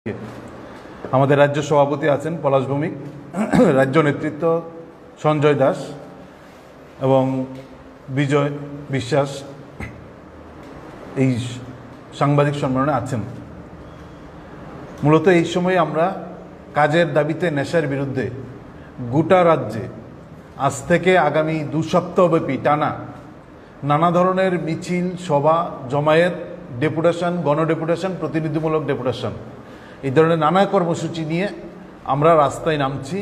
আমাদের রাজ্য সভাপতি আছেন পলাশ ভৌমিক, রাজ্য নেতৃত্ব সঞ্জয় দাস এবং বিজয় বিশ্বাস এই সাংবাদিক সম্মেলনে আছেন। মূলত এই সময়ে আমরা কাজের দাবিতে নেশার বিরুদ্ধে গোটা রাজ্যে আজ থেকে আগামী 2 সপ্তাহব্যাপী টানা নানা ধরনের মিছিল, সভা, জমায়েত, ডেপুটেশন, গণডেপুটেশন, প্রতিনিধিমূলক ডেপুটেশন, এই ধরনের নানা কর্মসূচি নিয়ে আমরা রাস্তায় নামছি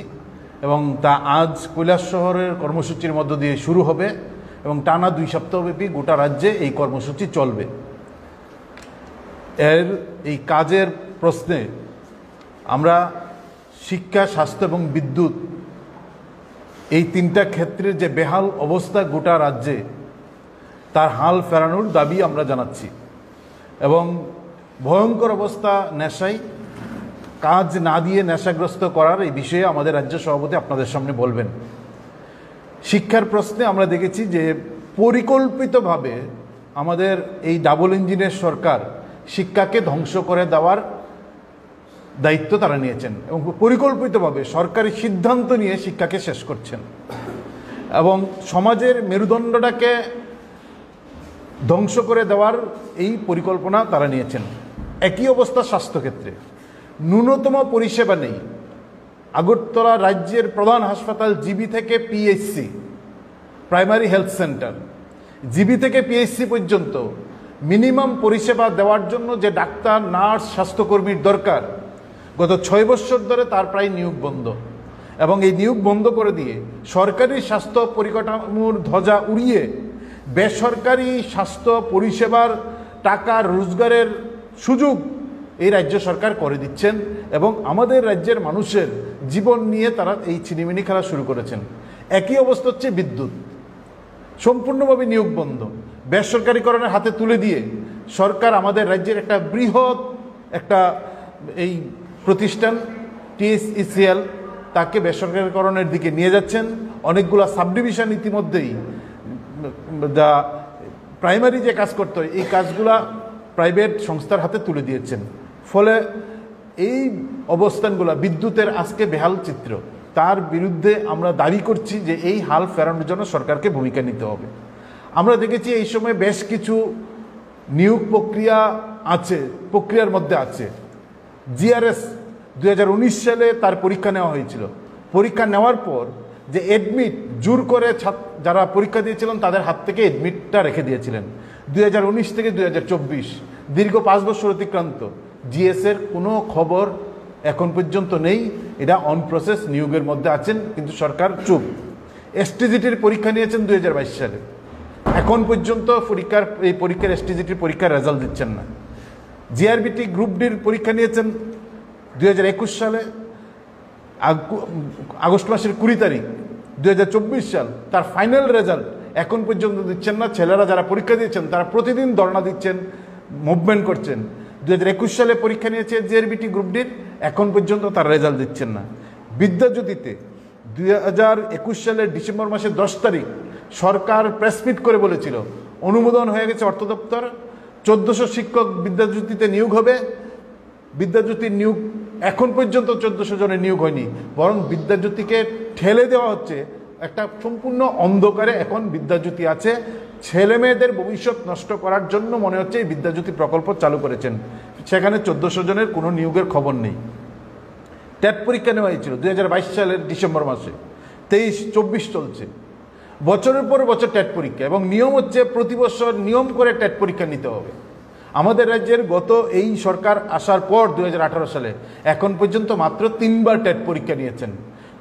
এবং তা আজ কৈলাস শহরের কর্মসূচির মধ্য দিয়ে শুরু হবে এবং টানা 2 সপ্তাহব্যাপী গোটা রাজ্যে এই কর্মসূচি চলবে। এই কাজের প্রশ্নে আমরা শিক্ষা, স্বাস্থ্য এবং বিদ্যুৎ এই 3টা ক্ষেত্রের যে বেহাল অবস্থা গোটা রাজ্যে, তার হাল ফেরানোর দাবি আমরা জানাচ্ছি এবং ভয়ঙ্কর অবস্থা নেশায়, কাজ না দিয়ে নেশাগ্রস্ত করার এই বিষয়ে আমাদের রাজ্য সভাপতি আপনাদের সামনে বলবেন। শিক্ষার প্রশ্নে আমরা দেখেছি যে পরিকল্পিতভাবে আমাদের এই ডাবল ইঞ্জিনের সরকার শিক্ষাকে ধ্বংস করে দেওয়ার দায়িত্ব তারা নিয়েছেন এবং পরিকল্পিতভাবে সরকারি সিদ্ধান্ত নিয়ে শিক্ষাকে শেষ করছেন এবং সমাজের মেরুদণ্ডটাকে ধ্বংস করে দেওয়ার এই পরিকল্পনা তারা নিয়েছেন। একই অবস্থা স্বাস্থ্যক্ষেত্রে, ন্যূনতম পরিষেবা নেই। আগরতলা রাজ্যের প্রধান হাসপাতাল জিবি থেকে PHC, primary health centre, GB থেকে পিএইচসি পর্যন্ত মিনিমাম পরিষেবা দেওয়ার জন্য যে ডাক্তার, নার্স, স্বাস্থ্যকর্মীর দরকার, গত 6 বছর ধরে তার প্রায় নিয়োগ বন্ধ এবং এই নিয়োগ বন্ধ করে দিয়ে সরকারি স্বাস্থ্য পরিকাঠামোর ধ্বজা উড়িয়ে বেসরকারি স্বাস্থ্য পরিষেবার টাকা রোজগারের সুযোগ এই রাজ্য সরকার করে দিচ্ছেন এবং আমাদের রাজ্যের মানুষের জীবন নিয়ে তারা এই ছিনিমিনি খেলা শুরু করেছেন। একই অবস্থা হচ্ছে বিদ্যুৎ, সম্পূর্ণভাবে নিয়োগ বন্ধ, বেসরকারীকরণের হাতে তুলে দিয়ে সরকার আমাদের রাজ্যের একটা বৃহৎ এই প্রতিষ্ঠান TSECL তাকে বেসরকারীকরণের দিকে নিয়ে যাচ্ছেন। অনেকগুলো সাবডিভিশন ইতিমধ্যেই যা প্রাইমারি যে কাজ করতে হয় এই কাজগুলা প্রাইভেট সংস্থার হাতে তুলে দিয়েছেন। ফলে এই অবস্থানগুলো, বিদ্যুতের আজকে বেহাল চিত্র, তার বিরুদ্ধে আমরা দাবি করছি যে এই হাল ফেরানোর জন্য সরকারকে ভূমিকা নিতে হবে। আমরা দেখেছি এই সময় বেশ কিছু নিয়োগ প্রক্রিয়ার মধ্যে আছে। জিআরএস 2019 সালে তার পরীক্ষা নেওয়া হয়েছিল। পরীক্ষা নেওয়ার পর যে অ্যাডমিট জোর করে যারা পরীক্ষা দিয়েছিলেন তাদের হাত থেকে অ্যাডমিটটা রেখে দিয়েছিলেন। 2019 থেকে 2024 দীর্ঘ 5 বছর অতিক্রান্ত, জিএসের কোনো খবর এখন পর্যন্ত নেই। এটা অন প্রসেস, নিয়োগের মধ্যে আছেন কিন্তু সরকার চুপ। এসটিজিটির পরীক্ষা নিয়েছেন 2022 সালে, এখন পর্যন্ত পরীক্ষার এসটিজিটির পরীক্ষার রেজাল্ট দিচ্ছেন না। জিআরবিটি গ্রুপ ডির পরীক্ষা নিয়েছেন 2021 সালে, আগস্ট মাসের 20 তারিখ 2024 সাল, তার ফাইনাল রেজাল্ট এখন পর্যন্ত দিচ্ছেন না। ছেলেরা যারা পরীক্ষা দিয়েছেন তারা প্রতিদিন ধর্ণা দিচ্ছেন, মুভমেন্ট করছেন। 2021 সালে পরীক্ষা নিয়েছে জিআরবিটি গ্রুপ ডির, এখন পর্যন্ত তার রেজাল্ট দিচ্ছেন না। বিদ্যাজ্যোতিতে 2021 সালের ডিসেম্বর মাসের 10 তারিখ সরকার প্রেসমিট করে বলেছিল অনুমোদন হয়ে গেছে অর্থ দপ্তর, 1400 শিক্ষক বিদ্যাজ্যোতিতে নিয়োগ হবে। বিদ্যাজ্যোতির নিয়োগ এখন পর্যন্ত 1400 জনের নিয়োগ হয়নি, বরং বিদ্যাজ্যোতিকে ঠেলে দেওয়া হচ্ছে একটা সম্পূর্ণ অন্ধকারে। এখন বিদ্যাজ্যোতি আছে, ছেলে মেয়েদের ভবিষ্যৎ নষ্ট করার জন্য মনে হচ্ছে এই বিদ্যাজ্যোতি প্রকল্প চালু করেছেন। সেখানে 1400 জনের কোনো নিয়োগের খবর নেই। টেট পরীক্ষা নেওয়া হয়েছিল 2022 সালের ডিসেম্বর মাসে, 23-24 চলছে, বছরের পর বছর টেট পরীক্ষা এবং নিয়ম হচ্ছে প্রতি বছর নিয়ম করে টেট পরীক্ষা নিতে হবে। আমাদের রাজ্যের গত এই সরকার আসার পর 2018 সালে এখন পর্যন্ত মাত্র 3 বার টেট পরীক্ষা নিয়েছেন।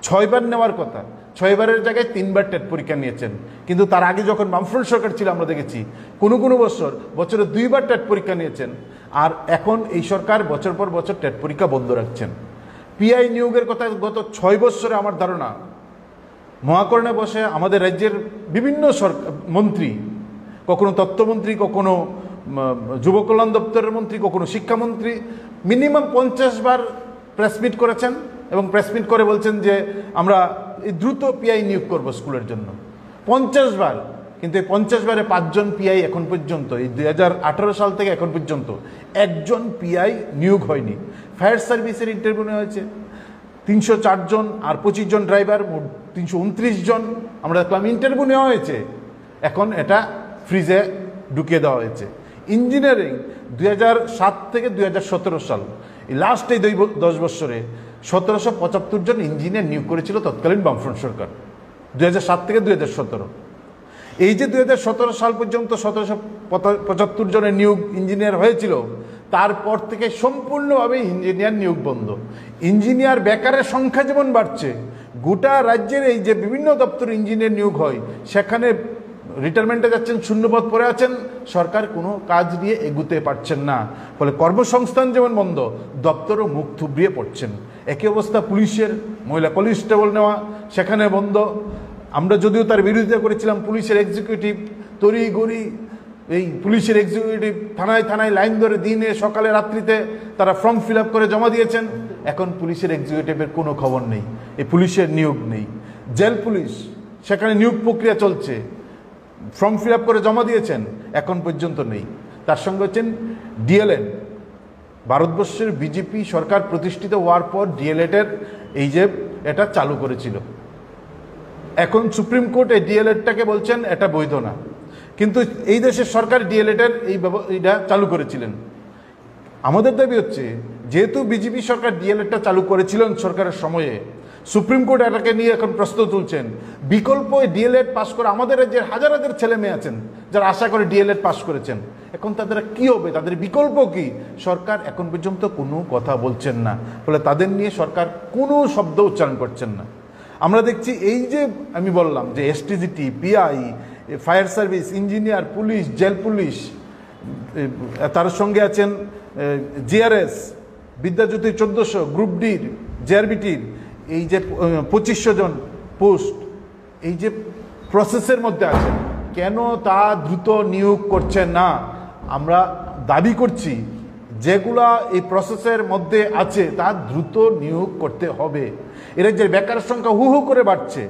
6 বার নেওয়ার কথা, 6 বারের জায়গায় 3 বার টেট পরীক্ষা নিয়েছেন। কিন্তু তার আগে যখন বামফ্রন্ট সরকার ছিল আমরা দেখেছি কোনো বছরে 2 বার টেট পরীক্ষা নিয়েছেন। আর এখন এই সরকার বছর পর বছর টেট পরীক্ষা বন্ধ রাখছেন। পিআই নিয়োগের কথা গত 6 বছরে আমার ধারণা মহাকরণে বসে আমাদের রাজ্যের বিভিন্ন মন্ত্রী, কখনো তথ্যমন্ত্রী, কখনো যুব কল্যাণ দপ্তরের মন্ত্রী, কখনো শিক্ষামন্ত্রী, মিনিমাম 50 বার প্রেসমিট করেছেন এবং প্রেসমিট করে বলছেন যে আমরা দ্রুত পিআই নিয়োগ করব স্কুলের জন্য। 50 বার কিন্তু এই 50 বারে 5 জন পিআই এখন পর্যন্ত, এই 2018 সাল থেকে এখন পর্যন্ত একজন পিআই নিয়োগ হয়নি। ফায়ার সার্ভিসের ইন্টারভিউ নেওয়া হয়েছে 304 জন, আর 25 জন ড্রাইভার, মোট 329 জন আমরা দেখলাম ইন্টারভিউ নেওয়া হয়েছে। এখন এটা ফ্রিজে ঢুকিয়ে দেওয়া হয়েছে। ইঞ্জিনিয়ারিং 2007 থেকে 2017 সাল, এই লাস্ট এই 10 বছরে 1775 জন ইঞ্জিনিয়ার নিয়োগ করেছিল তৎকালীন বামফ্রন্ট সরকার, 2007 থেকে 2017। এই যে 2017 সাল পর্যন্ত 1775 জনের নিয়োগ ইঞ্জিনিয়ার হয়েছিল, তারপর থেকে সম্পূর্ণভাবে ইঞ্জিনিয়ার নিয়োগ বন্ধ। ইঞ্জিনিয়ার বেকারের সংখ্যা যেমন বাড়ছে, গোটা রাজ্যের এই যে বিভিন্ন দপ্তরে ইঞ্জিনিয়ার নিয়োগ হয়, সেখানে রিটায়ারমেন্টে যাচ্ছেন, শূন্যপদ পড়ে আছেন, সরকার কোনো কাজ নিয়ে এগুতে পারছেন না। ফলে কর্মসংস্থান যেমন বন্ধ, দপ্তরও মুখ থুবড়িয়ে পড়ছেন। একই অবস্থা পুলিশের, মহিলা কনস্টেবল নেওয়া সেখানে বন্ধ। আমরা যদিও তার বিরোধিতা করেছিলাম, পুলিশের এক্সিকিউটিভ তড়িঘড়ি, এই পুলিশের এক্সিকিউটিভ থানায় থানায় লাইন ধরে দিনে সকালে রাত্রিতে তারা ফর্ম ফিল আপ করে জমা দিয়েছেন। এখন পুলিশের এক্সিকিউটিভের কোনো খবর নেই, এই পুলিশের নিয়োগ নেই। জেল পুলিশ, সেখানে নিয়োগ প্রক্রিয়া চলছে, ফর্ম ফিল আপ করে জমা দিয়েছেন, এখন পর্যন্ত নেই। তার সঙ্গে হচ্ছেন ডিএলএড। ভারতবর্ষের বিজেপি সরকার প্রতিষ্ঠিত হওয়ার পর ডিএলএডের এই যে এটা চালু করেছিল, এখন সুপ্রিম কোর্ট এই ডিএলএডটাকে বলছেন এটা বৈধ না, কিন্তু এই দেশের সরকার ডিএলএডের এইটা চালু করেছিলেন। আমাদের দাবি হচ্ছে, যেহেতু বিজেপি সরকার ডিএলএডটা চালু করেছিলেন সরকারের সময়ে, সুপ্রিম কোর্ট এটাকে নিয়ে এখন প্রশ্ন তুলছেন। বিকল্প ডিএলএড পাশ করে আমাদের রাজ্যের হাজার হাজার ছেলে মেয়ে আছেন যারা আশা করে ডিএলএড পাশ করেছেন, এখন তাদের কি হবে, তাদের বিকল্প কি, সরকার এখন পর্যন্ত কোনো কথা বলছেন না। ফলে তাদের নিয়ে সরকার কোনো শব্দ উচ্চারণ করছেন না। আমরা দেখছি এই যে আমি বললাম যে STGT, PI, fire service, engineer, police, jail police, তার সঙ্গে আছেন জিআরএস, বিদ্যাজ্যোতি 1400, গ্রুপ ডির, জেআরবিটির এই যে 2500 জন পোস্ট এই যে প্রসেসের মধ্যে আছেন, কেন তা দ্রুত নিয়োগ করছেন না? আমরা দাবি করছি যেগুলা এই প্রসেসের মধ্যে আছে তা দ্রুত নিয়োগ করতে হবে। এরা যে বেকার সংখ্যা হু হু করে বাড়ছে,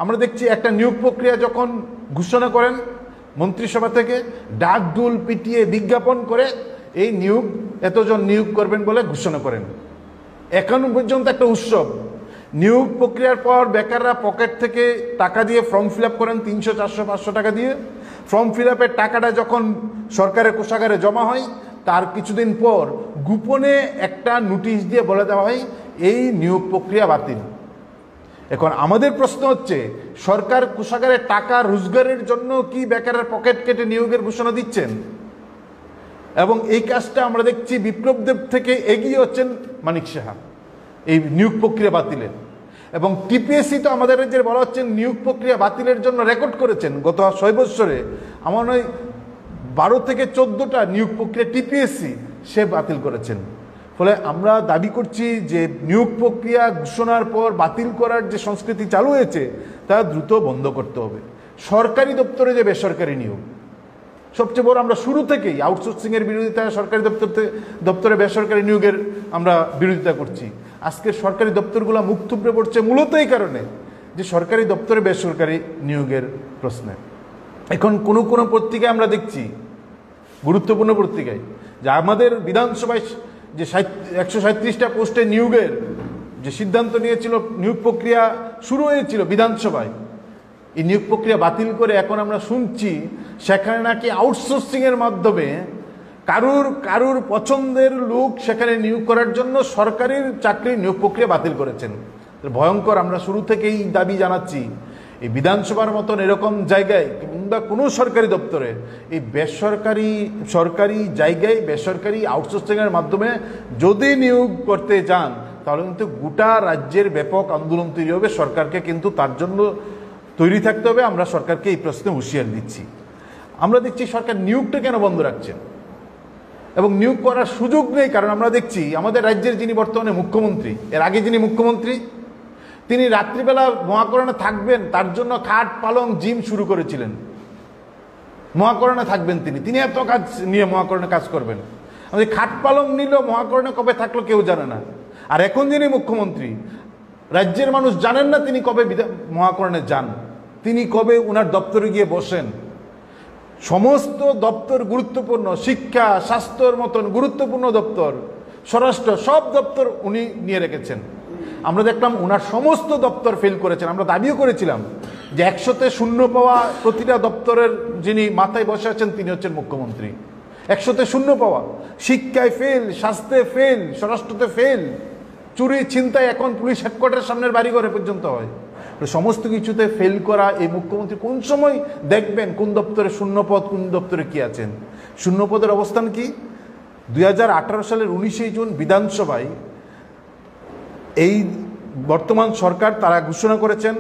আমরা দেখছি একটা নিয়োগ প্রক্রিয়া যখন ঘোষণা করেন মন্ত্রিসভা থেকে, ডাক ডুল পিটিয়ে বিজ্ঞাপন করে এই নিয়োগ এতজন নিয়োগ করবেন বলে ঘোষণা করেন। এখন পর্যন্ত একটা উৎসব, নিয়োগ প্রক্রিয়ার পর বেকাররা পকেট থেকে টাকা দিয়ে ফর্ম ফিল আপ করেন 300, 400, 500 টাকা দিয়ে। ফর্ম ফিল আপের টাকাটা যখন সরকারের কোষাগারে জমা হয়, তার কিছুদিন পর গোপনে একটা নোটিশ দিয়ে বলে দেওয়া হয় এই নিয়োগ প্রক্রিয়া বাতিল। এখন আমাদের প্রশ্ন হচ্ছে, সরকার কোষাগারে টাকা রোজগারের জন্য কি বেকারের পকেট কেটে নিয়োগের ঘোষণা দিচ্ছেন? এবং এই কাজটা আমরা দেখছি বিপ্লব দেব থেকে এগিয়ে হচ্ছেন মানিক সাহা এই নিয়োগ প্রক্রিয়া বাতিলের। এবং টিপিএসসি তো আমাদের রাজ্যের বলা হচ্ছে নিয়োগ প্রক্রিয়া বাতিলের জন্য রেকর্ড করেছেন গত 6 বছরে, আমার নয় 12 থেকে 14টা নিয়োগ প্রক্রিয়া টিপিএসসি সে বাতিল করেছেন। ফলে আমরা দাবি করছি যে নিয়োগ প্রক্রিয়া ঘোষণার পর বাতিল করার যে সংস্কৃতি চালু হয়েছে তা দ্রুত বন্ধ করতে হবে। সরকারি দপ্তরে যে বেসরকারি নিয়োগ, সবচেয়ে বড় আমরা শুরু থেকেই আউটসোর্সিংয়ের বিরোধিতা, সরকারি দপ্তরে বেসরকারি নিয়োগের আমরা বিরোধিতা করছি। আজকের সরকারি দপ্তরগুলো মুখ থুবড়ে পড়ছে মূলত এই কারণে যে সরকারি দপ্তরে বেসরকারি নিয়োগের প্রশ্নে। এখন কোনো কোনো পত্রিকায় আমরা দেখছি, গুরুত্বপূর্ণ পত্রিকায়, যে আমাদের বিধানসভায় যে 137টা পোস্টে নিয়োগের যে সিদ্ধান্ত নিয়েছিল, নিয়োগ প্রক্রিয়া শুরু হয়েছিল বিধানসভায়, এই নিয়োগ প্রক্রিয়া বাতিল করে এখন আমরা শুনছি সেখানে নাকি আউটসোর্সিংয়ের মাধ্যমে কারুর পছন্দের লোক সেখানে নিয়োগ করার জন্য সরকারি চাকরির নিয়োগ প্রক্রিয়া বাতিল করেছেন। ভয়ঙ্কর। আমরা শুরু থেকেই দাবি জানাচ্ছি, এই বিধানসভার মতন এরকম জায়গায় কিংবা কোনো সরকারি দপ্তরে এই সরকারি জায়গায় বেসরকারি আউটসোর্সিংয়ের মাধ্যমে যদি নিয়োগ করতে যান, তাহলে কিন্তু গোটা রাজ্যের ব্যাপক আন্দোলন তৈরি হবে। সরকারকে কিন্তু তার জন্য তৈরি থাকতে হবে। আমরা সরকারকে এই প্রশ্নে হুঁশিয়ারি দিচ্ছি। আমরা দেখছি সরকার নিয়োগটা কেন বন্ধ রাখছেন এবং নিয়োগ করার সুযোগ নেই, কারণ আমরা দেখছি আমাদের রাজ্যের যিনি বর্তমানে মুখ্যমন্ত্রী, এর আগে যিনি মুখ্যমন্ত্রী, তিনি রাত্রিবেলা মহাকরণে থাকবেন, তার জন্য খাট পালং জিম শুরু করেছিলেন। মহাকরণে থাকবেন তিনি এত কাজ নিয়ে মহাকরণে কাজ করবেন। আমাদের খাট পালং নিল, মহাকরণে কবে থাকলো কেউ জানে না। আর এখন যিনি মুখ্যমন্ত্রী, রাজ্যের মানুষ জানেন না তিনি কবে মহাকরণে যান, তিনি কবে ওনার দপ্তরে গিয়ে বসেন। সমস্ত দপ্তর গুরুত্বপূর্ণ, শিক্ষা, স্বাস্থ্যর মতন গুরুত্বপূর্ণ দপ্তর, স্বরাষ্ট্র, সব দপ্তর উনি নিয়ে রেখেছেন। আমরা দেখলাম ওনার সমস্ত দপ্তর ফেল করেছেন। আমরা দাবিও করেছিলাম যে 100তে 0 পাওয়া প্রতিটা দপ্তরের যিনি মাথায় বসে আছেন তিনি হচ্ছেন মুখ্যমন্ত্রী। 100তে 0 পাওয়া, শিক্ষায় ফেল, স্বাস্থ্যে ফেল, স্বরাষ্ট্রতে ফেল, চুরি ছিনতাই এখন পুলিশ হেডকোয়ার্টারের সামনের বাড়িঘরে পর্যন্ত হয়। সমস্ত কিছুতে ফেল করা এই মুখ্যমন্ত্রী কোন সময় দেখবেন কোন দপ্তরে 0 পদ, কোন দপ্তরে কি আছেন? 0 পদের অবস্থান কি? 2018 সালের 19 জুন বিধানসভায় এই বর্তমান সরকার তারা ঘোষণা করেছেন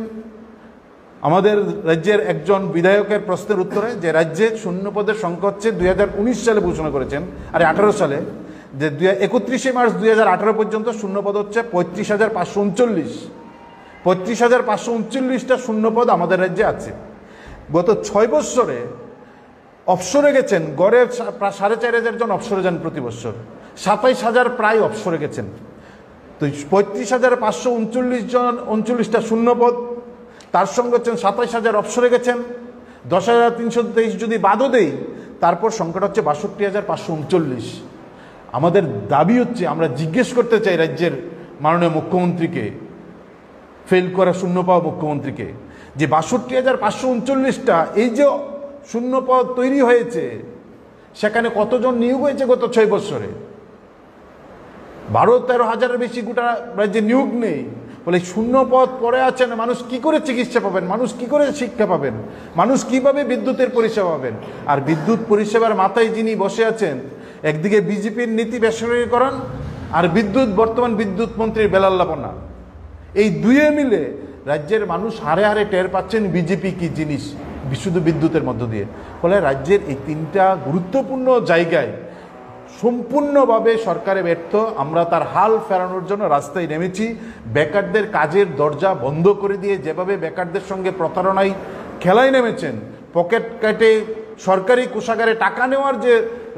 আমাদের রাজ্যের একজন বিধায়কের প্রশ্নের উত্তরে যে রাজ্যে 0 পদের সংখ্যা হচ্ছে 2019 সালে ঘোষণা করেছেন, আরে 18 সালে, যে 31 মার্চ 2018 পর্যন্ত 0 পদ হচ্ছে 35,539। 35,539টা 0 পদ আমাদের রাজ্যে আছে। গত 6 বছরে অবসরে গেছেন গড়ে প্রায় 4,500 জন অবসরে যান প্রতি বছর, 27,000 প্রায় অবসরে গেছেন। তো 35,539 জন 39টা 0 পদ, তার সঙ্গে হচ্ছেন 27,000 অবসরে গেছেন, 10,323 যদি বাদও দেই তারপর সংখ্যাটা হচ্ছে 62,539। আমাদের দাবি হচ্ছে, আমরা জিজ্ঞেস করতে চাই রাজ্যের মাননীয় মুখ্যমন্ত্রীকে, ফেল করা 0 পাওয়া মুখ্যমন্ত্রীকে, যে 62,539টা এই যে 0 পদ তৈরি হয়েছে সেখানে কতজন নিয়োগ হয়েছে গত 6 বছরে? 12-13 হাজারের বেশি গোটা রাজ্যে নিয়োগ নেই। বলে 0 পদ পড়ে আছেন, মানুষ কি করে চিকিৎসা পাবেন, মানুষ কি করে শিক্ষা পাবেন, মানুষ কিভাবে বিদ্যুতের পরিষেবা পাবেন? আর বিদ্যুৎ পরিষেবার মাথায় যিনি বসে আছেন, একদিকে বিজেপির নীতি বেসরকারীকরণ আর বর্তমান বিদ্যুৎ মন্ত্রীর বেলাল্লাপনা, এই দুয়ে মিলে রাজ্যের মানুষ হারে হারে টের পাচ্ছেন বিজেপি কি জিনিস শুধু বিদ্যুতের মধ্য দিয়ে। ফলে রাজ্যের এই 3টা গুরুত্বপূর্ণ জায়গায় সম্পূর্ণভাবে সরকারে ব্যর্থ। আমরা তার হাল ফেরানোর জন্য রাস্তায় নেমেছি। বেকারদের কাজের দরজা বন্ধ করে দিয়ে যেভাবে বেকারদের সঙ্গে প্রতারণায় খেলায় নেমেছেন, পকেট কেটে সরকারি কোষাগারে টাকা নেওয়ার যে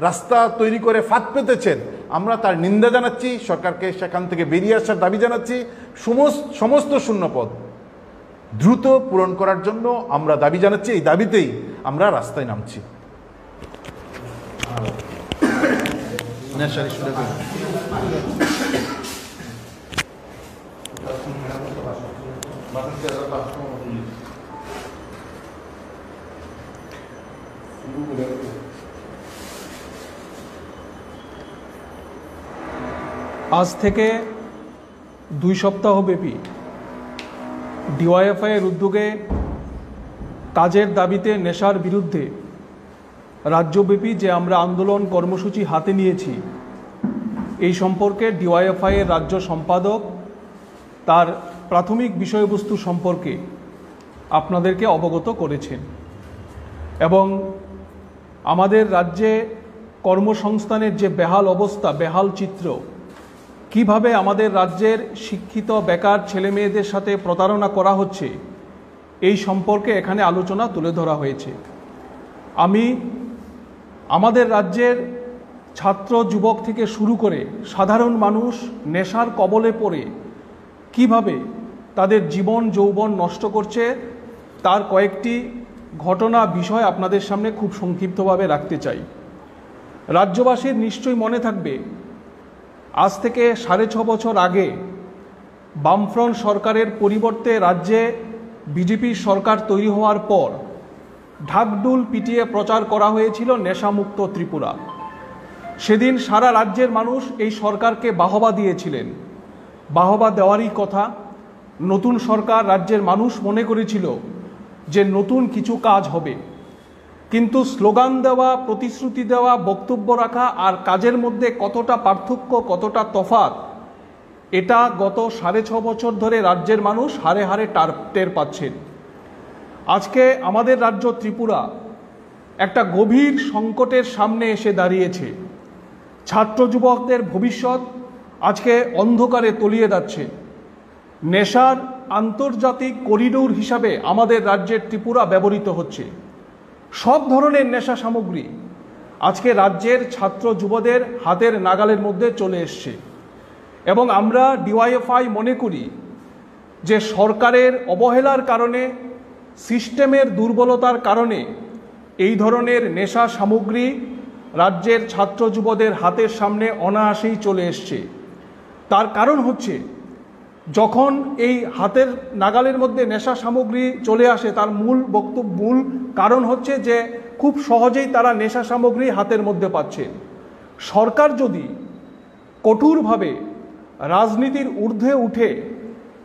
রাস্তা তৈরি করে ফাঁদ পেতেছেন, আমরা তার নিন্দা জানাচ্ছি। সরকারকে সেখান থেকে বেরিয়ে আসার দাবি জানাচ্ছি। সমস্ত 0 পদ দ্রুত পূরণ করার জন্য আমরা দাবি জানাচ্ছি। এই দাবিতেই আমরা রাস্তায় নামছি। আজ থেকে 2 সপ্তাহ ব্যাপী ডিওয়াইএফআই এর উদ্যোগে কাজের দাবিতে নেশার বিরুদ্ধে রাজ্যব্যাপী যে আমরা আন্দোলন কর্মসূচি হাতে নিয়েছি, এই সম্পর্কে ডিওয়াইএফআই এর রাজ্য সম্পাদক তার প্রাথমিক বিষয়বস্তু সম্পর্কে আপনাদেরকে অবগত করেছেন এবং আমাদের রাজ্যে কর্মসংস্থানের যে বেহাল অবস্থা, বেহাল চিত্র, কিভাবে আমাদের রাজ্যের শিক্ষিত বেকার ছেলেমেয়েদের সাথে প্রতারণা করা হচ্ছে, এই সম্পর্কে এখানে আলোচনা তুলে ধরা হয়েছে। আমি আমাদের রাজ্যের ছাত্র যুবক থেকে শুরু করে সাধারণ মানুষ নেশার কবলে পড়ে কিভাবে তাদের জীবন যৌবন নষ্ট করছে তার কয়েকটি ঘটনা বিষয় আপনাদের সামনে খুব সংক্ষিপ্তভাবে রাখতে চাই। রাজ্যবাসীর নিশ্চয়ই মনে থাকবে, আজ থেকে 6.5 বছর আগে বামফ্রন্ট সরকারের পরিবর্তে রাজ্যে বিজেপির সরকার তৈরি হওয়ার পর ঢাকঢোল পিটিয়ে প্রচার করা হয়েছিল নেশামুক্ত ত্রিপুরা। সেদিন সারা রাজ্যের মানুষ এই সরকারকে বাহবা দিয়েছিলেন। বাহবা দেওয়ারই কথা। নতুন সরকার, রাজ্যের মানুষ মনে করেছিল যে নতুন কিছু কাজ হবে, কিন্তু স্লোগান দেওয়া, প্রতিশ্রুতি দেওয়া, বক্তব্য রাখা আর কাজের মধ্যে কতটা পার্থক্য, কতটা তফাৎ, এটা গত 6.5 বছর ধরে রাজ্যের মানুষ হারে হারে টের পাচ্ছেন। আজকে আমাদের রাজ্য ত্রিপুরা একটা গভীর সংকটের সামনে এসে দাঁড়িয়েছে। ছাত্র যুবকদের ভবিষ্যৎ আজকে অন্ধকারে তলিয়ে যাচ্ছে। নেশার আন্তর্জাতিক করিডোর হিসাবে আমাদের রাজ্যের ত্রিপুরা ব্যবহৃত হচ্ছে। সব ধরনের নেশা সামগ্রী আজকে রাজ্যের ছাত্র যুবদের হাতের নাগালের মধ্যে চলে এসছে এবং আমরা ডিওয়াইএফআই মনে করি যে সরকারের অবহেলার কারণে, সিস্টেমের দুর্বলতার কারণে এই ধরনের নেশা সামগ্রী রাজ্যের ছাত্র যুবদের হাতের সামনে অনায়াসেই চলে এসছে। তার কারণ হচ্ছে, যখন এই হাতের নাগালের মধ্যে নেশা সামগ্রী চলে আসে, তার মূল কারণ হচ্ছে যে খুব সহজেই তারা নেশা সামগ্রী হাতের মধ্যে পাচ্ছে। সরকার যদি কঠোরভাবে রাজনীতির ঊর্ধ্বে উঠে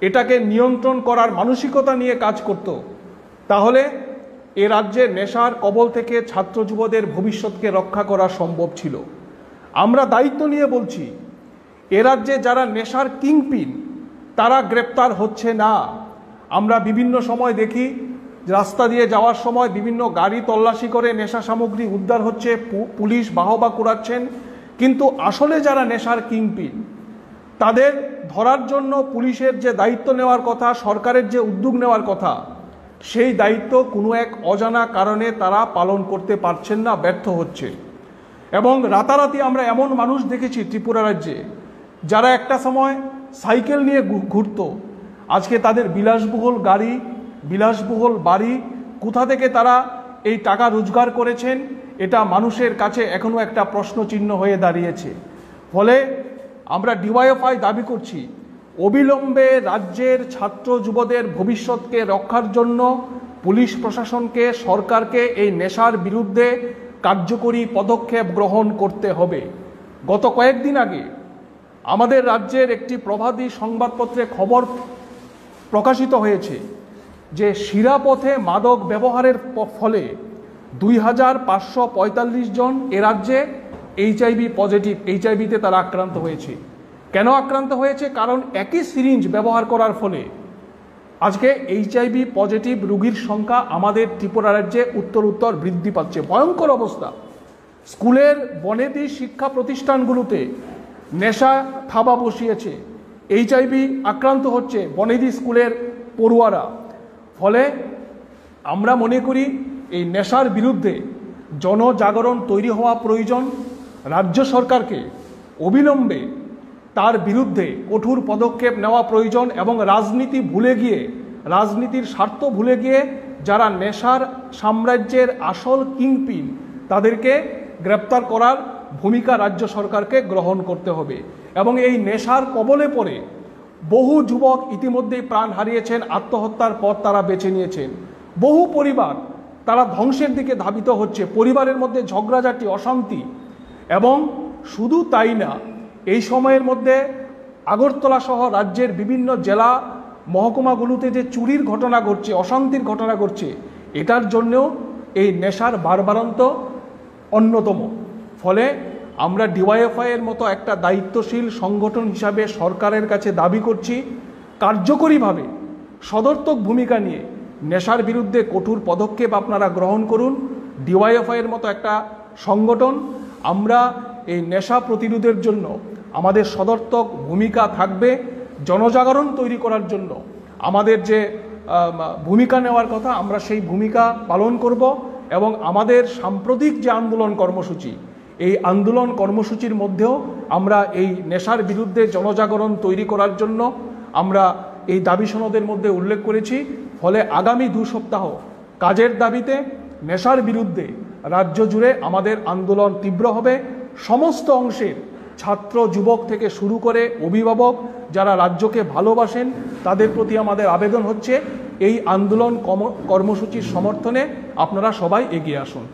এটাকে নিয়ন্ত্রণ করার মানসিকতা নিয়ে কাজ করত, তাহলে এ রাজ্যে নেশার কবল থেকে ছাত্র যুবদের ভবিষ্যৎকে রক্ষা করা সম্ভব ছিল। আমরা দায়িত্ব নিয়ে বলছি, এ রাজ্যে যারা নেশার কিংপিন তারা গ্রেপ্তার হচ্ছে না। আমরা বিভিন্ন সময় দেখি রাস্তা দিয়ে যাওয়ার সময় বিভিন্ন গাড়ি তল্লাশি করে নেশা সামগ্রী উদ্ধার হচ্ছে, পুলিশ বাহবা কুড়াচ্ছেন, কিন্তু আসলে যারা নেশার কিংপিন তাদের ধরার জন্য পুলিশের যে দায়িত্ব নেওয়ার কথা, সরকারের যে উদ্যোগ নেওয়ার কথা, সেই দায়িত্ব কোনো এক অজানা কারণে তারা পালন করতে পারছেন না, ব্যর্থ হচ্ছে। এবং রাতারাতি আমরা এমন মানুষ দেখেছি ত্রিপুরা রাজ্যে যারা একটা সময় সাইকেল নিয়ে ঘুরত, আজকে তাদের বিলাসবহুল গাড়ি, বিলাসবহুল বাড়ি। কোথা থেকে তারা এই টাকা রোজগার করেছেন, এটা মানুষের কাছে এখনও একটা প্রশ্নচিহ্ন হয়ে দাঁড়িয়েছে। ফলে আমরা ডিওয়াইএফআই দাবি করছি, অবিলম্বে রাজ্যের ছাত্র যুবদের ভবিষ্যৎকে রক্ষার জন্য পুলিশ প্রশাসনকে, সরকারকে এই নেশার বিরুদ্ধে কার্যকরী পদক্ষেপ গ্রহণ করতে হবে। গত কয়েকদিন আগে আমাদের রাজ্যের একটি প্রভাতী সংবাদপত্রে খবর প্রকাশিত হয়েছে যে শিরাপথে মাদক ব্যবহারের ফলে 2545 জন এ রাজ্যে এইচআইভি পজিটিভ, এইচআইভিতে তারা আক্রান্ত হয়েছে। কেন আক্রান্ত হয়েছে? কারণ একই সিরিঞ্জ ব্যবহার করার ফলে আজকে এইচআইভি পজিটিভ রোগীর সংখ্যা আমাদের ত্রিপুরা রাজ্যে উত্তর বৃদ্ধি পাচ্ছে। ভয়ঙ্কর অবস্থা। স্কুলের বনেদি শিক্ষা প্রতিষ্ঠানগুলোতে নেশা থাবা বসিয়েছে, এইচআইভি আক্রান্ত হচ্ছে বনেদি স্কুলের পড়ুয়ারা। ফলে আমরা মনে করি এই নেশার বিরুদ্ধে জনজাগরণ তৈরি হওয়া প্রয়োজন। রাজ্য সরকারকে অবিলম্বে তার বিরুদ্ধে কঠোর পদক্ষেপ নেওয়া প্রয়োজন এবং রাজনীতি ভুলে গিয়ে, রাজনীতির স্বার্থ ভুলে গিয়ে যারা নেশার সাম্রাজ্যের আসল কিংপিন তাদেরকে গ্রেপ্তার করার ভূমিকা রাজ্য সরকারকে গ্রহণ করতে হবে। এবং এই নেশার কবলে পড়ে বহু যুবক ইতিমধ্যেই প্রাণ হারিয়েছেন, আত্মহত্যার পথ তারা বেছে নিয়েছেন। বহু পরিবার তারা ধ্বংসের দিকে ধাবিত হচ্ছে, পরিবারের মধ্যে ঝগড়াঝাটি, অশান্তি। এবং শুধু তাই না, এই সময়ের মধ্যে আগরতলা সহ রাজ্যের বিভিন্ন জেলা মহকুমাগুলোতে যে চুরির ঘটনা ঘটছে, অশান্তির ঘটনা ঘটছে, এটার জন্যও এই নেশার বারবারন্ত অন্যতম। ফলে আমরা ডিওয়াইএফআই এর মতো একটা দায়িত্বশীল সংগঠন হিসাবে সরকারের কাছে দাবি করছি, কার্যকরীভাবে সদর্থক ভূমিকা নিয়ে নেশার বিরুদ্ধে কঠোর পদক্ষেপ আপনারা গ্রহণ করুন। ডিওয়াইএফআই এর মতো একটা সংগঠন, আমরা এই নেশা প্রতিরোধের জন্য আমাদের সদর্থক ভূমিকা থাকবে। জনজাগরণ তৈরি করার জন্য আমাদের যে ভূমিকা নেওয়ার কথা, আমরা সেই ভূমিকা পালন করব। এবং আমাদের সাম্প্রতিক যে আন্দোলন কর্মসূচি, এই আন্দোলন কর্মসূচির মধ্যেও আমরা এই নেশার বিরুদ্ধে জনজাগরণ তৈরি করার জন্য আমরা এই দাবি সনদের মধ্যে উল্লেখ করেছি। ফলে আগামী 2 সপ্তাহ কাজের দাবিতে নেশার বিরুদ্ধে রাজ্য জুড়ে আমাদের আন্দোলন তীব্র হবে। সমস্ত অংশের ছাত্র, যুবক থেকে শুরু করে অভিভাবক যারা রাজ্যকে ভালোবাসেন তাদের প্রতি আমাদের আবেদন হচ্ছে, এই আন্দোলন কর্মসূচির সমর্থনে আপনারা সবাই এগিয়ে আসুন।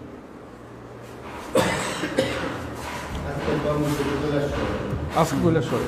আজকে কৈলাসহরে